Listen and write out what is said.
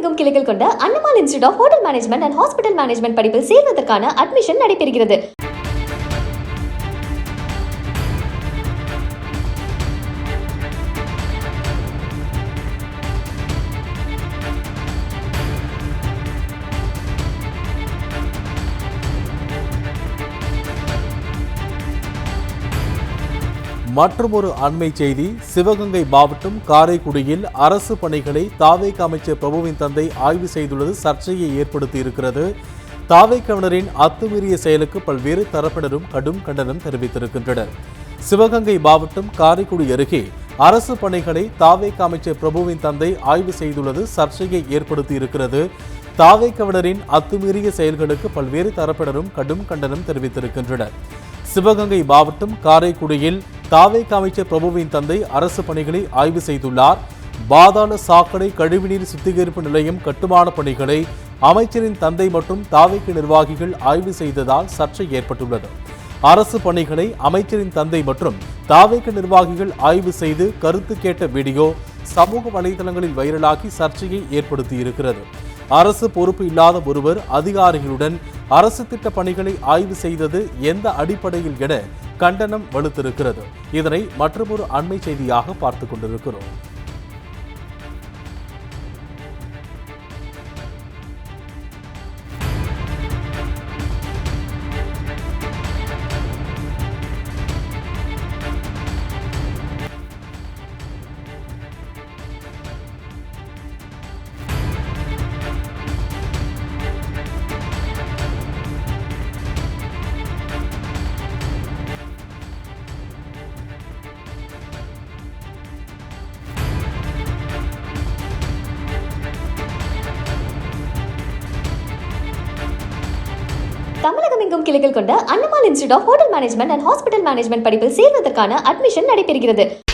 தமிழகமெங்கும் கிளைகள் கொண்ட Annamal institute of hotel management and hospital management படிப்பில் சேர்வதற்கான அட்மிஷன் நடைபெறுகிறது. மற்றொரு அண்மை செய்தி. சிவகங்கை மாவட்டம் காரைக்குடியில் அரசு பணிகளை தாவேக அமைச்சர் பிரபுவின் தந்தை ஆய்வு செய்துள்ளது சர்ச்சையை ஏற்படுத்தி இருக்கிறது. தாவேகவினரின் அத்துமீறிய செயலுக்கு பல்வேறு தரப்பினரும் கடும் கண்டனம் தெரிவித்திருக்கின்றனர். சிவகங்கை மாவட்டம் காரைக்குடி அருகே அரசு பணிகளை தாவேக அமைச்சர் பிரபுவின் தந்தை ஆய்வு செய்துள்ளது சர்ச்சையை ஏற்படுத்தி இருக்கிறது. தாவேகவினரின் அத்துமீறிய செயல்களுக்கு பல்வேறு தரப்பினரும் கடும் கண்டனம் தெரிவித்திருக்கின்றனர். சிவகங்கை மாவட்டம் காரைக்குடியில் தாவேக அமைச்சர் பிரபுவின் தந்தை அரசு பணிகளை ஆய்வு செய்துள்ளார். பாதாள சாக்கடை கழிவுநீர் சுத்திகரிப்பு நிலையம் கட்டுமான பணிகளை அமைச்சரின் தந்தை மற்றும் தாவேக நிர்வாகிகள் ஆய்வு செய்ததால் சர்ச்சை ஏற்பட்டுள்ளது. அரசு பணிகளை அமைச்சரின் தந்தை மற்றும் தாவேக நிர்வாகிகள் ஆய்வு செய்து கருத்து கேட்ட வீடியோ சமூக வலைதளங்களில் வைரலாகி சர்ச்சையை ஏற்படுத்தி இருக்கிறது. அரசு பொறுப்பு இல்லாத ஒருவர் அதிகாரிகளுடன் அரசு திட்ட பணிகளை ஆய்வு செய்தது எந்த அடிப்படையில் என கண்டனம் வலுத்திருக்கிறது. இதனை மற்றொரு அண்மை செய்தியாக பார்த்துக் கொண்டிருக்கிறோம். தமிழகமெங்கும் கிளைகள் கொண்ட Annamal institute of hotel management and hospital management படிப்பில் சேர்வதற்கான அட்மிஷன் நடைபெறுகிறது.